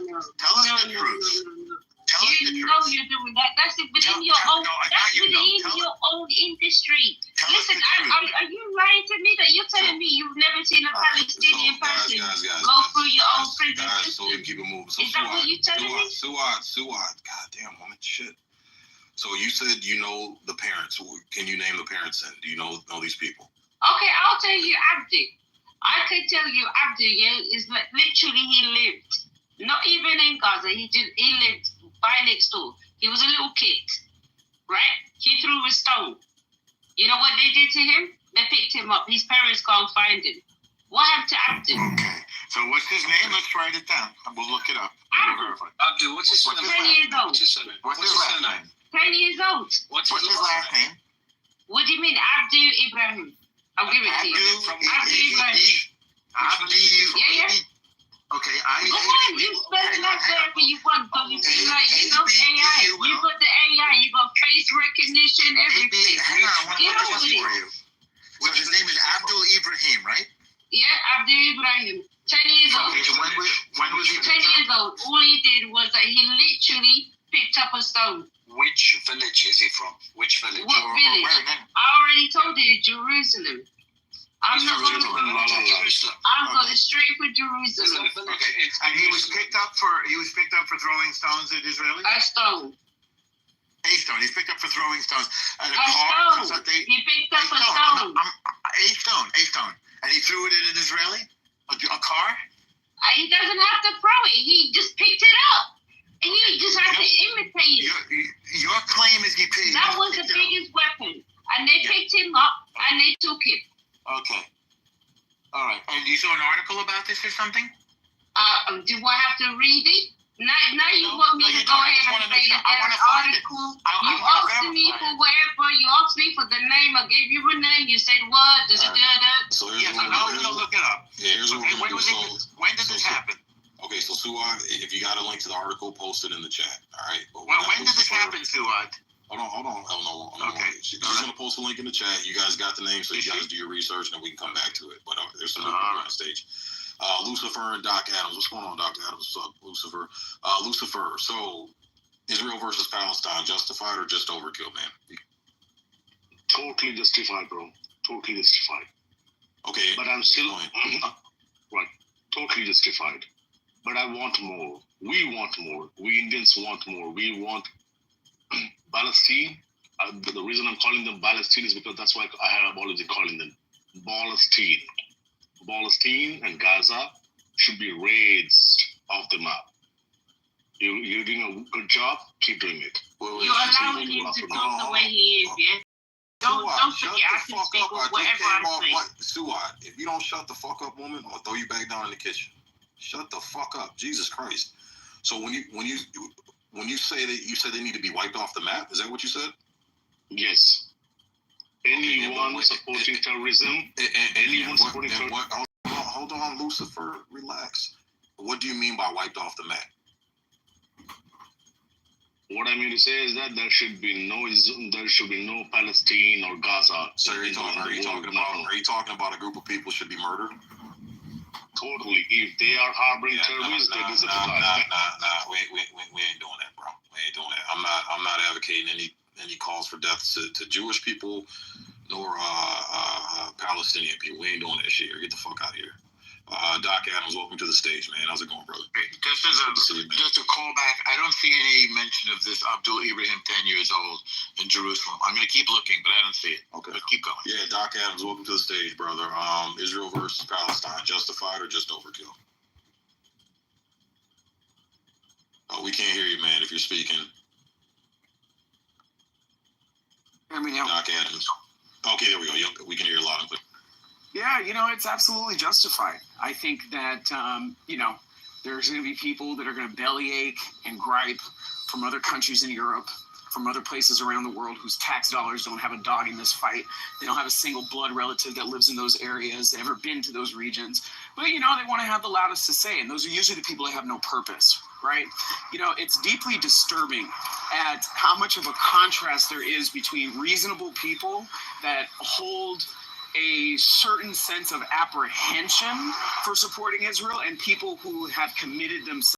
Tell us the truth. Tell us the truth. You know you're doing that. That's within your own. That's within your own industry. Listen, are you lying to me that you're telling me you've never seen a Palestinian person go through your own prison system? So we keep it moving. So is that what you're telling me? Suad. God damn, woman, shit. So you said you know the parents. Can you name the parents then? Do you know these people? Okay, I'll tell you Abdi. I can tell you Abdi, is like literally he lived, not even in Gaza, he lived by next door. He was a little kid, right? He threw a stone. You know what they did to him? They picked him up. His parents can't find him. What happened to Abdi? Okay, so what's his name? Let's write it down. We'll look it up. Abdi, what's his surname? 10 years old. What's his last name? 10 years old. What's his last name? What do you mean, Abdi Ibrahim? I'll give it to you. Abdi Ibrahim. Yeah. Okay, Go on, you spell it like whatever you want, because you see, like, you know, AI. You got the AI, you got face recognition, everything. Hang on, I Get want to over for it. you. So his name is Abdul Ibrahim, right? Yeah, Abdi Ibrahim. 10 years old. Okay, so when was he 10 years old. All he did was that he literally picked up a stone. Which village is he from? Which village? What village? Where then? I already told you, Jerusalem. I'm not going to. I'm going straight for Jerusalem. Okay, and he was picked up for throwing stones at Israelis. A stone. A stone. He's picked up for throwing stones at a A car. stone. He picked up a stone. A stone. And he threw it at an Israeli? A car? He doesn't have to throw it. He just picked it up. And he just had to imitate it. Your claim is he picked it up. That was the biggest weapon. And they picked him up and they took him. Okay. All right. And you saw an article about this or something? Do I have to read it? Now you want me to go ahead and say that there's an article. You asked me for whatever. You asked me for the name. I gave you a name. You said what? So yes, I know. You'll look it up. Yeah, here's what we're going to do. When did this happen? Okay, so Suad, if you got a link to the article, post it in the chat. All right. Well, when did this happen, Suad? Hold on. Okay. She's going to post a link in the chat. You guys got the name, so you guys do your research, and then we can come back to it. But there's some people on the stage. Lucifer and Doc Adams. What's going on, Dr. Adams? What's up, Lucifer? Lucifer, so Israel versus Palestine, justified or just overkill, man? Totally justified, bro. Totally justified. Okay. But I'm still... right. Totally justified. But I want more. We want more. We Indians want more. We want... Palestine, the reason I'm calling them Palestine is because that's why I have always been calling them Palestine. Palestine and Gaza should be raised off the map. You're doing a good job, keep doing it. You're allowing him to talk the way he is, yeah? Don't forget, I can speak with whatever I say. Suad, if you don't shut the fuck up, woman, I'll throw you back down in the kitchen. Shut the fuck up. Jesus Christ. So when you say that you said they need to be wiped off the map, is that what you said? Yes. Anyone supporting terrorism, anyone supporting terrorism. Hold on, Lucifer, relax. What do you mean by wiped off the map? What I mean to say is that there should be no Palestine or Gaza. So are you talking about a group of people should be murdered? Totally. If they are harboring terrorists, they deserve to die. We ain't doing that, bro. We ain't doing that. I'm not advocating any calls for death to Jewish people nor Palestinian people. We ain't doing that shit here. Get the fuck out of here. Doc Adams, welcome to the stage, man. How's it going, brother? Just a callback. I don't see any mention of this Abdul Ibrahim, 10 years old, in Jerusalem. I'm going to keep looking, but I don't see it. Okay. But keep going. Yeah, Doc Adams, welcome to the stage, brother. Israel versus Palestine, justified or just overkill? Oh, we can't hear you, man, if you're speaking. Hear me now. Doc Adams. Okay, there we go. Yep, we can hear you loud and clear. Yeah, it's absolutely justified. I think that, there's going to be people that are going to bellyache and gripe from other countries in Europe, from other places around the world whose tax dollars don't have a dog in this fight. They don't have a single blood relative that lives in those areas, ever been to those regions. But, they want to have the loudest to say, and those are usually the people that have no purpose, right? It's deeply disturbing at how much of a contrast there is between reasonable people that hold a certain sense of apprehension for supporting Israel and people who have committed themselves